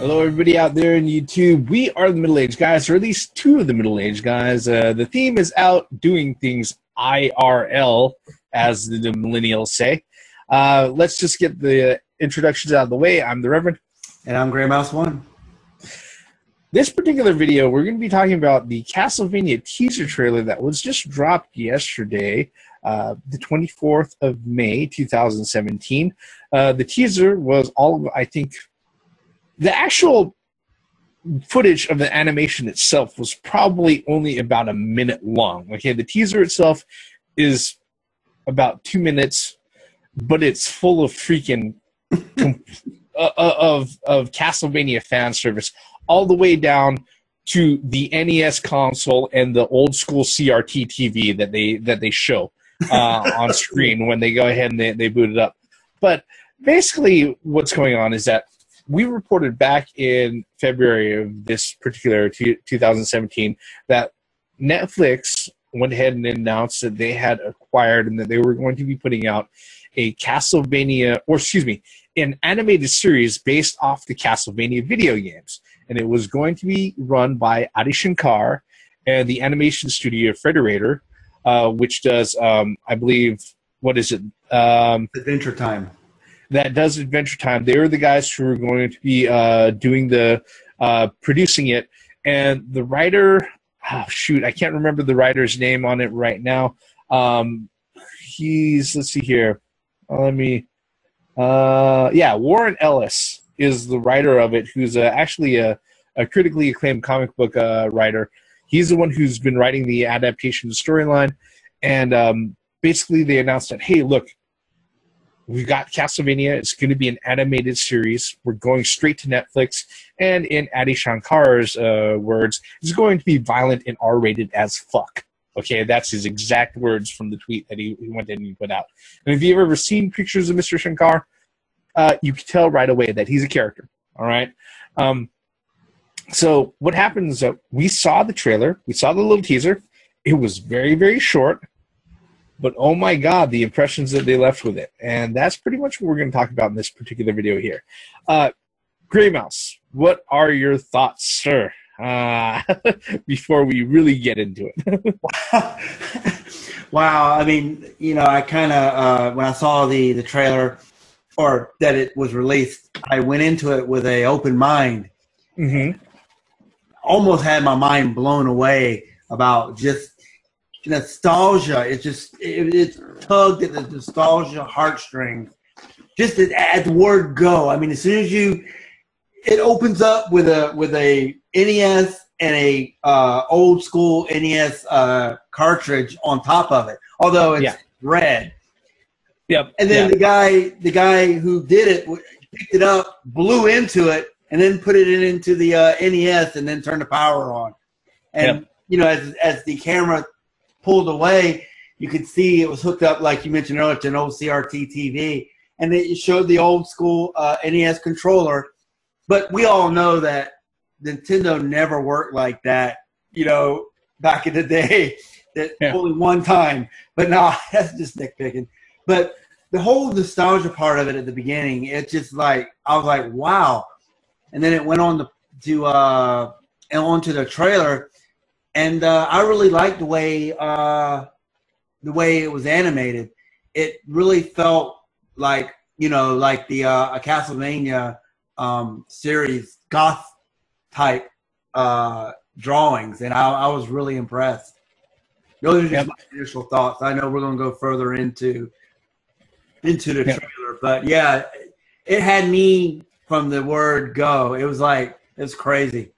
Hello, everybody out there in YouTube. We are the middle-aged guys, or at least two of the middle-aged guys. The theme is out doing things IRL, as the millennials say. Let's just get the introductions out of the way. I'm the Reverend. And I'm Grey Mouse One. This particular video, we're going to be talking about the Castlevania teaser trailer that was just dropped yesterday, the 24th of May, 2017. The teaser was all, I think, the actual footage of the animation itself was probably only about a minute long. Okay, the teaser itself is about 2 minutes, but it's full of freaking of Castlevania fan service, all the way down to the NES console and the old school CRT TV that they show on screen when they go ahead and they boot it up. But basically, what's going on is that we reported back in February of this particular 2017 that Netflix went ahead and announced that they had acquired and that they were going to be putting out a Castlevania, or excuse me, an animated series based off the Castlevania video games. And it was going to be run by Shankar and the animation studio Frederator, which does, I believe, what is it? Adventure Time. That does Adventure Time. They are the guys who are going to be doing the producing it. And the writer, oh, shoot, I can't remember the writer's name on it right now. Let's see here. Warren Ellis is the writer of it, who's actually a critically acclaimed comic book writer. He's the one who's been writing the adaptation storyline. And basically they announced that, hey, look, we've got Castlevania. It's going to be an animated series. We're going straight to Netflix. And in Shankar's words, it's going to be violent and R-rated as fuck. Okay, that's his exact words from the tweet that he went in and he put out. And if you've ever seen pictures of Mr. Shankar, you can tell right away that he's a character. All right? So what happens is that we saw the trailer. We saw the little teaser. It was very, very short. But oh my God, the impressions that they left with it. And that's pretty much what we're going to talk about in this particular video here. Grey Mouse, what are your thoughts, sir? Before we really get into it. Wow. I mean, you know, I kind of, when I saw the trailer or that it was released, I went into it with an open mind. Mm-hmm. Almost had my mind blown away about just nostalgia. It tugged at the nostalgia heartstrings. Just at the word go. I mean, as soon as it opens up with a NES and a old school NES cartridge on top of it, although it's red. Yep. And then the guy who did it picked it up, blew into it, and then put it into the NES, and then turned the power on. And you know, as the camera pulled away, you could see it was hooked up, like you mentioned earlier, to an old CRT TV, and it showed the old school NES controller. But we all know that Nintendo never worked like that, you know, back in the day. That only one time. But no, that's just nitpicking. But the whole nostalgia part of it at the beginning, it's just like, I was like, wow. And then it went on onto the trailer. And I really liked the way it was animated. It really felt like, you know, like the a Castlevania series, goth type drawings, and I was really impressed. Those are just my initial thoughts. I know we're going to go further into the trailer, but yeah, it had me from the word go. It was like, it's crazy.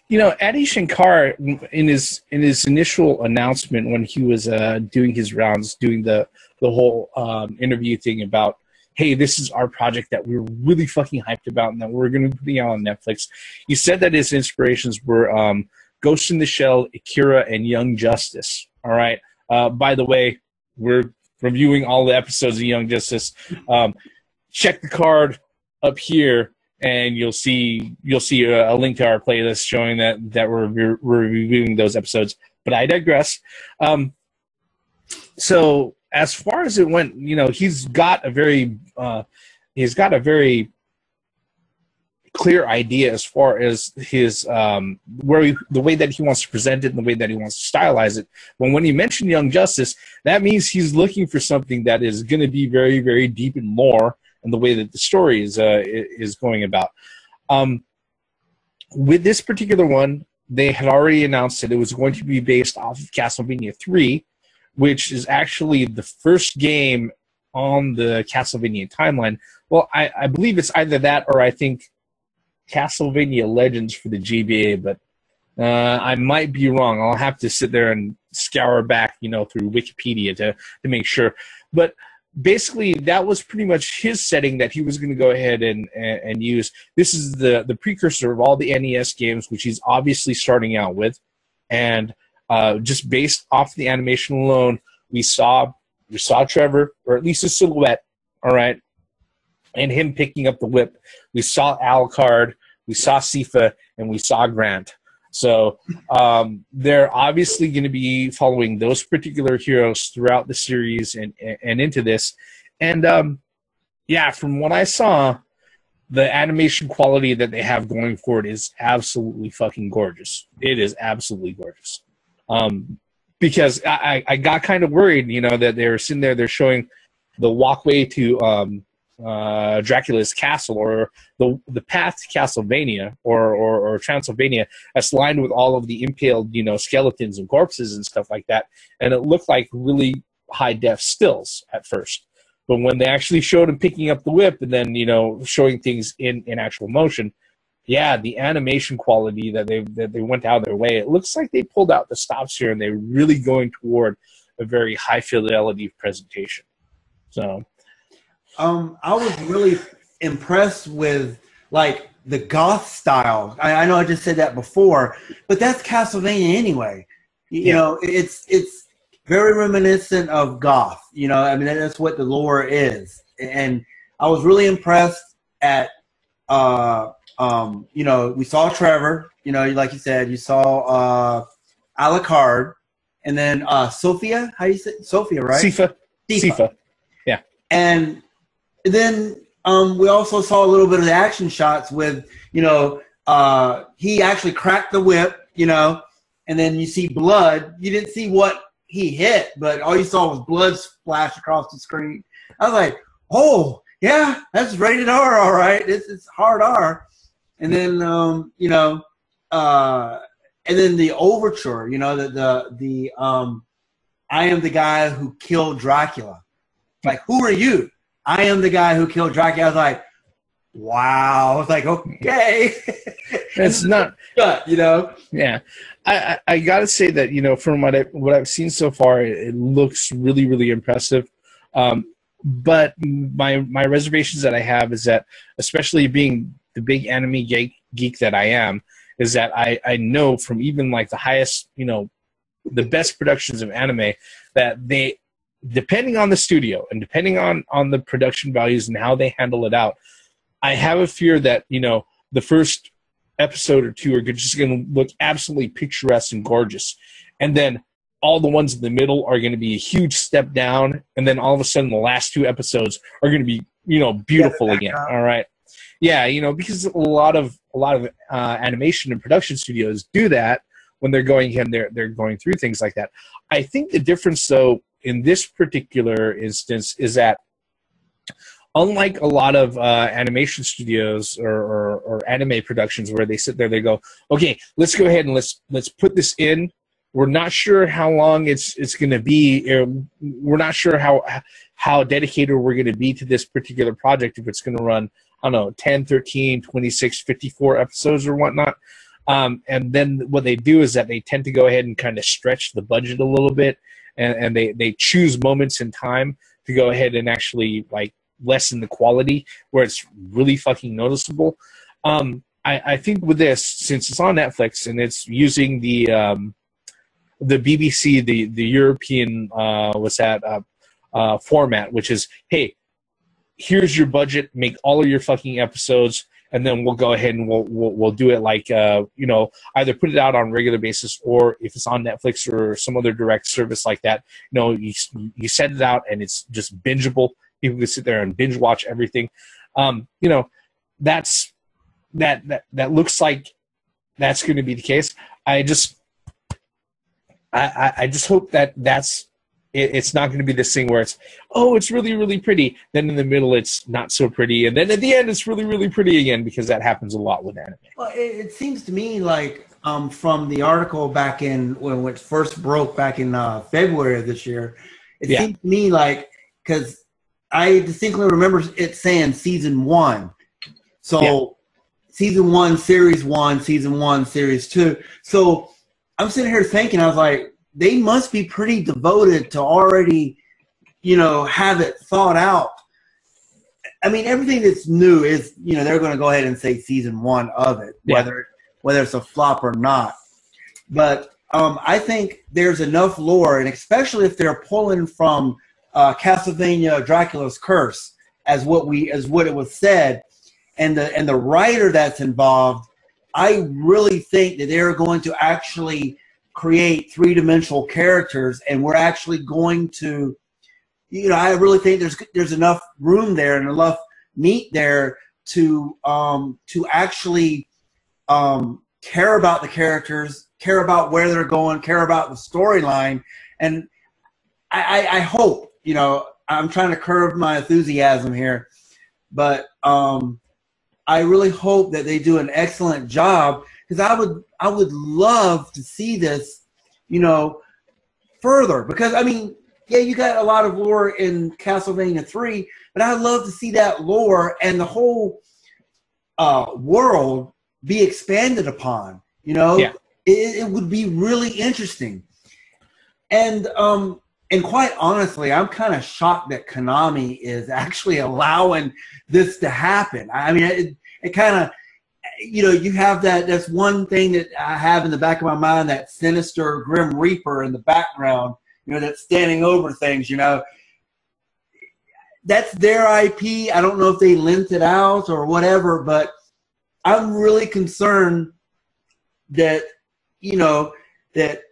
You know, Shankar, in his initial announcement when he was doing his rounds, doing the whole interview thing about, hey, this is our project that we're really fucking hyped about and that we're going to be putting out on Netflix. He said that his inspirations were Ghost in the Shell, Akira, and Young Justice. All right. By the way, we're reviewing all the episodes of Young Justice. Check the card up here, and you'll see a link to our playlist showing that we're reviewing those episodes. But I digress. So as far as it went, you know, he's got a very clear idea as far as his the way that he wants to present it and the way that he wants to stylize it. But when he mentioned Young Justice, that means he's looking for something that is going to be very, very deep in lore and the way that the story is going about. With this particular one, they had already announced that it was going to be based off of Castlevania 3, which is actually the first game on the Castlevania timeline. Well, I believe it's either that or I think Castlevania Legends for the GBA, but I might be wrong. I'll have to sit there and scour back, through Wikipedia to make sure. But basically, that was pretty much his setting that he was going to go ahead and use. This is the precursor of all the NES games, which he's obviously starting out with. And just based off the animation alone, we saw Trevor, or at least his silhouette, all right, and him picking up the whip. We saw Alucard, we saw Sifa, and we saw Grant. So they're obviously going to be following those particular heroes throughout the series and into this. And yeah, from what I saw, the animation quality that they have going forward is absolutely fucking gorgeous. It is absolutely gorgeous. Because I got kind of worried, that they were sitting there, they're showing the walkway to Dracula's castle, or the path to Castlevania or Transylvania, that's lined with all of the impaled, skeletons and corpses and stuff like that. And it looked like really high def stills at first. But when they actually showed him picking up the whip and then, showing things in actual motion, yeah, the animation quality that they went out of their way, it looks like they pulled out the stops here and they're really going toward a very high fidelity presentation. So I was really impressed with the goth style. I know I just said that before, but that's Castlevania anyway. You know, it's very reminiscent of goth. That's what the lore is. And I was really impressed at we saw Trevor, like you said, you saw Alucard, and then Sophia, how do you say Sophia, right? Sifa. Yeah. And then we also saw a little bit of the action shots with, he actually cracked the whip, and then you see blood. You didn't see what he hit, but all you saw was blood splash across the screen. I was like, oh, yeah, that's rated R, all right. It's hard R. And then, and then the overture, the I am the guy who killed Dracula. Like, who are you? I am the guy who killed Dracula. I was like, wow. I was like, okay. It's not, Yeah. I got to say that, from what I've seen so far, it looks really, really impressive. But my reservations that I have is that, especially being the big anime geek that I am, is that I know from even the highest, the best productions of anime, that they, depending on the studio and depending on the production values and how they handle it out, I have a fear that, the first episode or two are just going to look absolutely picturesque and gorgeous. And then all the ones in the middle are going to be a huge step down. And then all of a sudden the last two episodes are going to be, beautiful again. All right. Yeah. Because a lot of animation and production studios do that when they're going in, they're going through things like that. I think the difference though, in this particular instance, is that unlike a lot of animation studios or anime productions where they sit there, they go, okay, let's go ahead and let's put this in. We're not sure how long it's going to be. We're not sure how dedicated we're going to be to this particular project, if it's going to run, I don't know, 10, 13, 26, 54 episodes or whatnot. And then what they do is that they tend to go ahead and kind of stretch the budget a little bit, and they choose moments in time to go ahead and actually lessen the quality where it's really fucking noticeable. I think with this, since it's on Netflix and it's using the BBC, the European format, which is, hey, here's your budget, make all of your fucking episodes, and then we'll go ahead and we'll do it either put it out on a regular basis, or if it's on Netflix or some other direct service like that, you send it out and it's just bingeable. People can sit there and binge watch everything. That's that looks like that's going to be the case. I just hope that it's not going to be this thing where it's really, really pretty. Then in the middle, it's not so pretty. And then at the end, it's really, really pretty again, because that happens a lot with anime. Well, it seems to me like from the article back in when it first broke back in February of this year, it seems to me like, because I distinctly remember it saying season 1. So season 1, series 1, season 1, series 2. So I'm sitting here thinking, I was like, they must be pretty devoted to already, have it thought out. I mean, everything that's new is, they're going to go ahead and say season 1 of it, whether it's a flop or not. But I think there's enough lore, and especially if they're pulling from Castlevania Dracula's Curse as what it was said, and the writer that's involved, I really think that they're going to actually create 3-dimensional characters, and we're actually going to, I really think there's enough room there and enough meat there to actually care about the characters, care about where they're going, care about the storyline. And I hope, I'm trying to curb my enthusiasm here, but I really hope that they do an excellent job, because I would love to see this, further. Because, I mean, you got a lot of lore in Castlevania 3, but I'd love to see that lore and the whole world be expanded upon, It would be really interesting. And quite honestly, I'm kind of shocked that Konami is actually allowing this to happen. I mean, it kind of, you have that's one thing that I have in the back of my mind, that sinister Grim Reaper in the background, that's standing over things, That's their IP. I don't know if they lent it out or whatever, but I'm really concerned that, that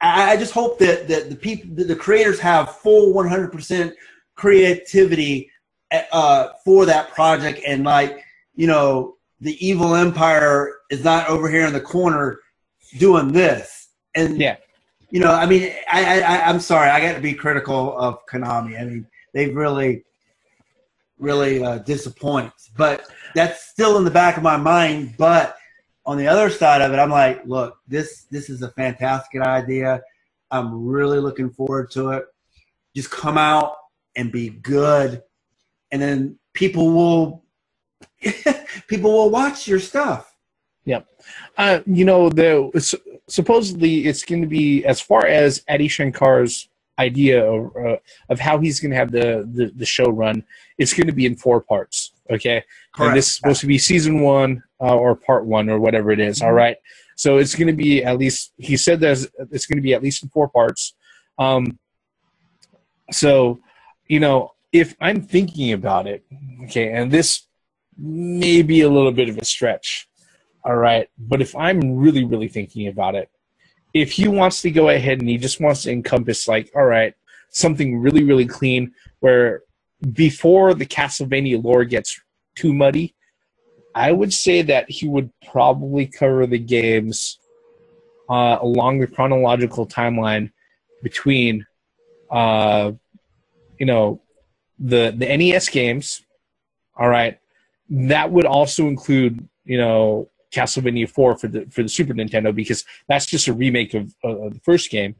I just hope that the people, the creators have full 100% creativity for that project, and the evil empire is not over here in the corner doing this. And I mean, I'm sorry, I got to be critical of Konami. I mean, they've really disappointed, but that's still in the back of my mind. But on the other side of it, I'm like, look, this is a fantastic idea. I'm really looking forward to it. Just come out and be good, and then people will watch your stuff. Yep. Supposedly it's going to be, as far as Adi Shankar's idea of how he's going to have the show run, it's going to be in 4 parts. Okay. Correct. And this is supposed to be season 1 or part 1 or whatever it is. Mm-hmm. All right. So it's going to be, at least he said that it's going to be at least in 4 parts. So, if I'm thinking about it, okay, and this may be a little bit of a stretch, all right, but if I'm really, really thinking about it, if he wants to go ahead and he just wants to encompass, like, all right, something really, really clean, where before the Castlevania lore gets too muddy, I would say that he would probably cover the games along the chronological timeline between, the NES games. All right, that would also include, Castlevania 4 for the Super Nintendo, because that's just a remake of the first game,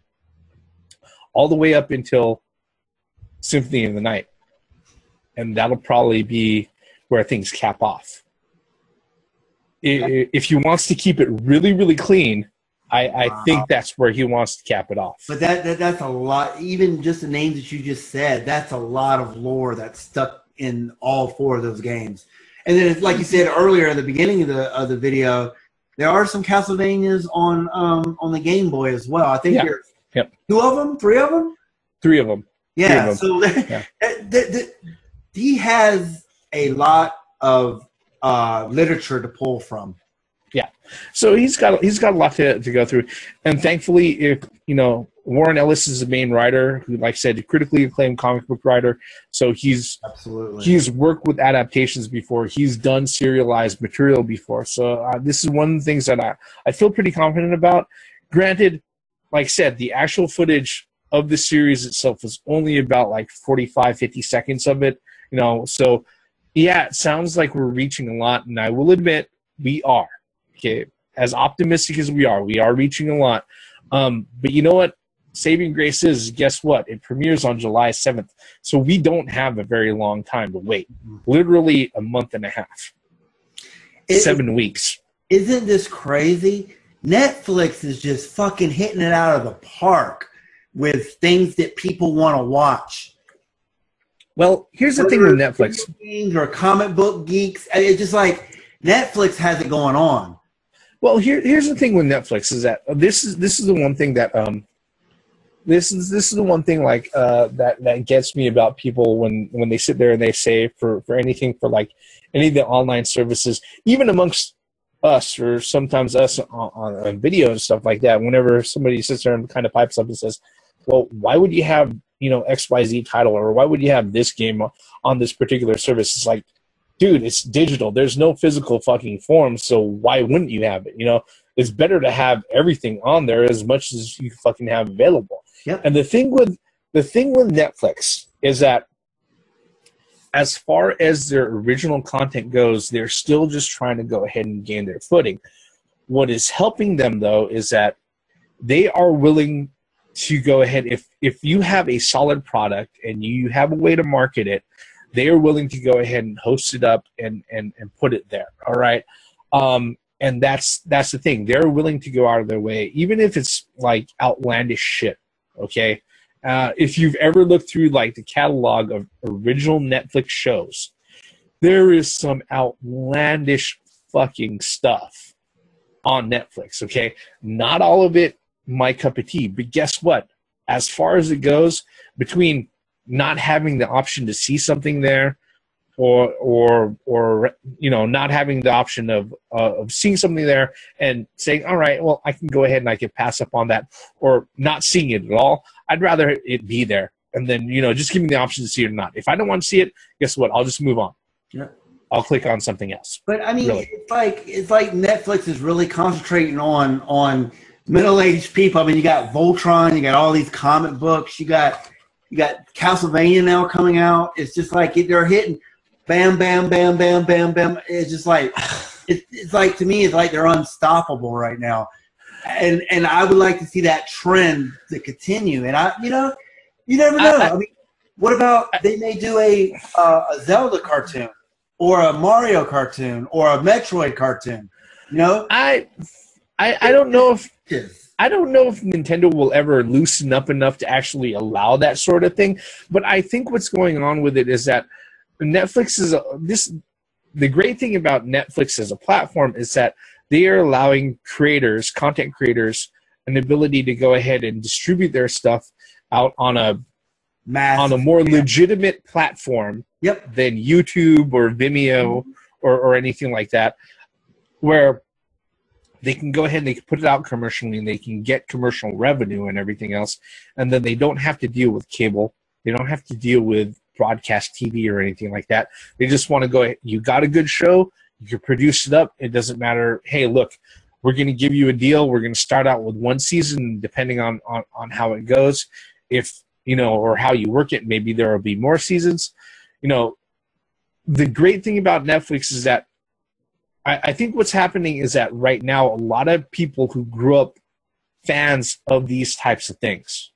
all the way up until Symphony of the Night, and that'll probably be where things cap off. If he wants to keep it really, really clean, I think that's where he wants to cap it off. But that's a lot. Even just the names that you just said, that's a lot of lore that's stuck in all 4 of those games. And then, like you said earlier at the beginning of the video, there are some Castlevanias on the Game Boy as well. I think there's 2 of them, 3 of them? 3 of them. Yeah. 3 of them. So he has a lot of literature to pull from. Yeah, so he's got a lot to go through, and thankfully, if Warren Ellis is the main writer, who, like I said, a critically acclaimed comic book writer. So he's worked with adaptations before. He's done serialized material before. So this is one of the things that I feel pretty confident about. Granted, like I said, the actual footage of the series itself is only about like 45, 50 seconds of it. You know, so yeah, it sounds like we're reaching a lot, and I will admit we are. Okay, as optimistic as we are reaching a lot. But you know what? Saving grace is, guess what? It premieres on July 7th. So we don't have a very long time to wait. Literally a month and a half. 7 weeks. Isn't this crazy? Netflix is just fucking hitting it out of the park with things that people want to watch. Well, here's the thing with Netflix. Or comic book geeks. It's just like Netflix has it going on. Well, here's the thing with Netflix is that this is the one thing that this is the one thing like that gets me about people when they sit there and they say for anything, for like any of the online services, even amongst us or sometimes us on video and stuff like that, whenever somebody sits there and kind of pipes up and says, well, why would you have, you know, XYZ title, or why would you have this game on this particular service? It's like, dude, it's digital. There's no physical fucking form, so why wouldn't you have it? You know, it's better to have everything on there as much as you fucking have available. Yep. And the thing with Netflix is that as far as their original content goes, they're still just trying to go ahead and gain their footing. What is helping them, though, is that they are willing to go ahead. If you have a solid product and you have a way to market it, they are willing to go ahead and host it up and put it there. All right. And that's the thing. They're willing to go out of their way, even if it's like outlandish shit. Okay. If you've ever looked through like the catalog of original Netflix shows, there is some outlandish fucking stuff on Netflix. Okay. Not all of it my cup of tea, but guess what? As far as it goes, between not having the option to see something there, or you know, not having the option of seeing something there and saying, all right, well, I can go ahead and I can pass up on that, or not seeing it at all. I'd rather it be there, and then, you know, just give me the option to see it or not. If I don't want to see it, guess what? I'll just move on. Yeah. I'll click on something else. But I mean, really. it's like Netflix is really concentrating on middle-aged people. I mean, you got Voltron, you got all these comic books, you got Castlevania now coming out. It's just like they're hitting bam, bam, bam, bam, bam, bam. It's just like it's like, to me, it's like they're unstoppable right now. And I would like to see that trend to continue. And you never know. I mean, what about they may do a Zelda cartoon, or a Mario cartoon, or a Metroid cartoon? You know, I don't know if Nintendo will ever loosen up enough to actually allow that sort of thing. But I think what's going on with it is that Netflix is the great thing about Netflix as a platform is that they are allowing content creators, an ability to go ahead and distribute their stuff out on a more legitimate platform than YouTube or Vimeo or anything like that, where they can go ahead and they can put it out commercially and they can get commercial revenue and everything else. And then they don't have to deal with cable. They don't have to deal with broadcast TV or anything like that. They just want to go, you got a good show, you can produce it up. It doesn't matter. Hey, look, we're going to give you a deal. We're going to start out with one season, depending on how it goes. If, you know, or how you work it, maybe there will be more seasons. You know, the great thing about Netflix is that I think what's happening is that right now, a lot of people who grew up fans of these types of things,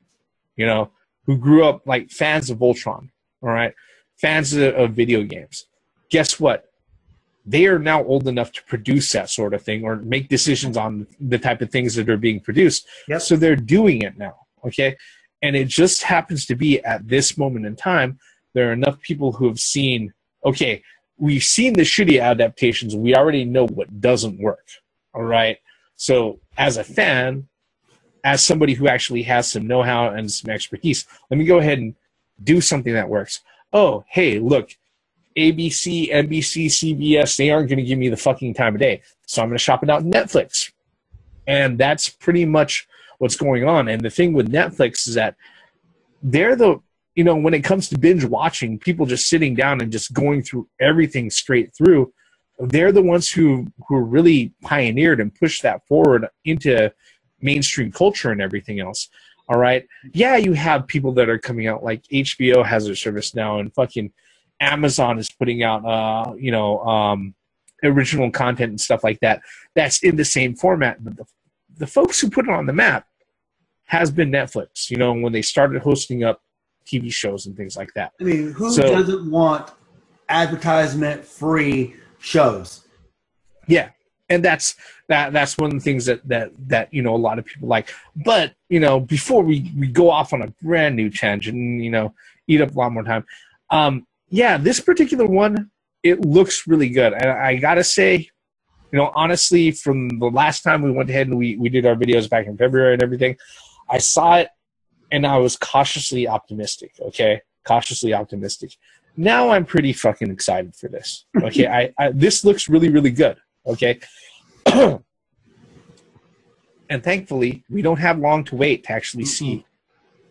you know, who grew up like fans of Voltron, all right, fans of video games, guess what? They are now old enough to produce that sort of thing or make decisions on the type of things that are being produced. Yep. So they're doing it now, okay? And it just happens to be at this moment in time, there are enough people who have seen, okay, we've seen the shitty adaptations. We already know what doesn't work, all right? So as a fan, as somebody who actually has some know-how and some expertise, let me go ahead and do something that works. Oh, hey, look, ABC, NBC, CBS, they aren't going to give me the fucking time of day. So I'm going to shop it out on Netflix. And that's pretty much what's going on. And the thing with Netflix is that they're the, when it comes to binge watching, people just sitting down and just going through everything straight through, they're the ones who really pioneered and pushed that forward into mainstream culture and everything else. All right. Yeah, you have people that are coming out, like HBO has their service now, and fucking Amazon is putting out, original content and stuff like that. That's in the same format. But the folks who put it on the map has been Netflix, when they started hosting up TV shows and things like that. I mean, who doesn't want advertisement-free shows? Yeah. And that's one of the things that a lot of people like. But before we go off on a brand new tangent and eat up a lot more time, this particular one, it looks really good. And I gotta say, honestly, from the last time we went ahead and we did our videos back in February and everything, I saw it and I was cautiously optimistic. Okay, cautiously optimistic. Now I'm pretty fucking excited for this. Okay, this looks really, really good. Okay. And thankfully, we don't have long to wait to actually see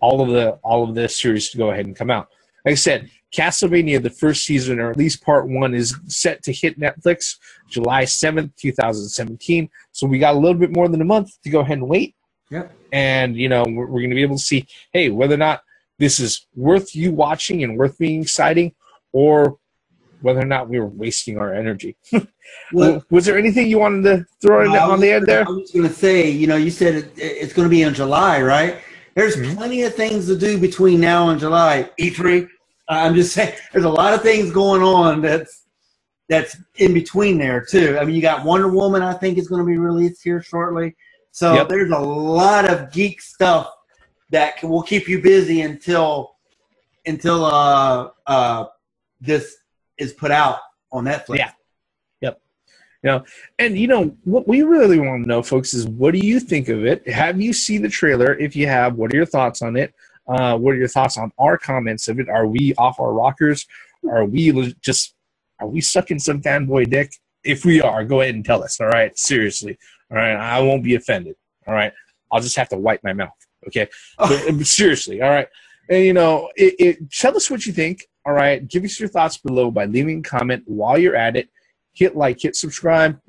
all of this series to go ahead and come out. Like I said, Castlevania, the first season, or at least part 1, is set to hit Netflix July 7th, 2017. So we got a little bit more than a month to go ahead and wait. Yep. And, we're going to be able to see, hey, whether or not this is worth you watching and worth being exciting, or whether or not we were wasting our energy. Well, was there anything you wanted to throw in on the end there? I was going to say, you said it's going to be in July, right? There's plenty of things to do between now and July. E3, I'm just saying, there's a lot of things going on that's in between there, too. I mean, you got Wonder Woman, I think, is going to be released here shortly. So there's a lot of geek stuff that will keep you busy until this is put out on Netflix. Yeah. Yep. And what we really want to know, folks, is what do you think of it? Have you seen the trailer? If you have, what are your thoughts on it? What are your thoughts on our comments of it? Are we off our rockers? Are we sucking some fanboy dick? If we are, go ahead and tell us. All right. Seriously. All right. I won't be offended. All right. I'll just have to wipe my mouth. Okay. But seriously. All right. And tell us what you think. All right. Give us your thoughts below by leaving a comment while you're at it. Hit like, hit subscribe.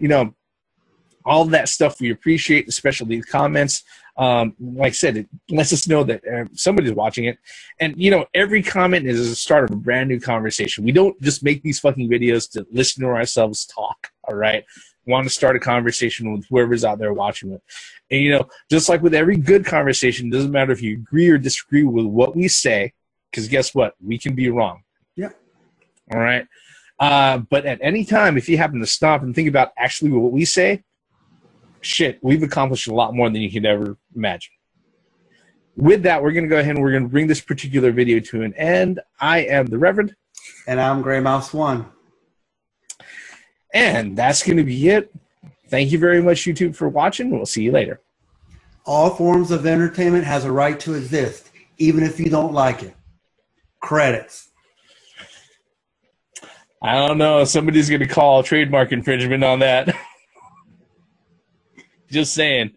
All of that stuff we appreciate, especially the comments. Like I said, it lets us know that somebody's watching it. And, every comment is the start of a brand new conversation. We don't just make these fucking videos to listen to ourselves talk. All right. We want to start a conversation with whoever's out there watching it. And, just like with every good conversation, it doesn't matter if you agree or disagree with what we say, because guess what? We can be wrong. Yeah. All right. But at any time, if you happen to stop and think about actually what we say, shit, we've accomplished a lot more than you could ever imagine. With that, we're going to go ahead and we're going to bring this particular video to an end. I am the Reverend. And I'm Grey Mouse 1. And that's going to be it. Thank you very much, YouTube, for watching. We'll see you later. All forms of entertainment has a right to exist, even if you don't like it. Credits. I don't know. Somebody's going to call trademark infringement on that. Just saying.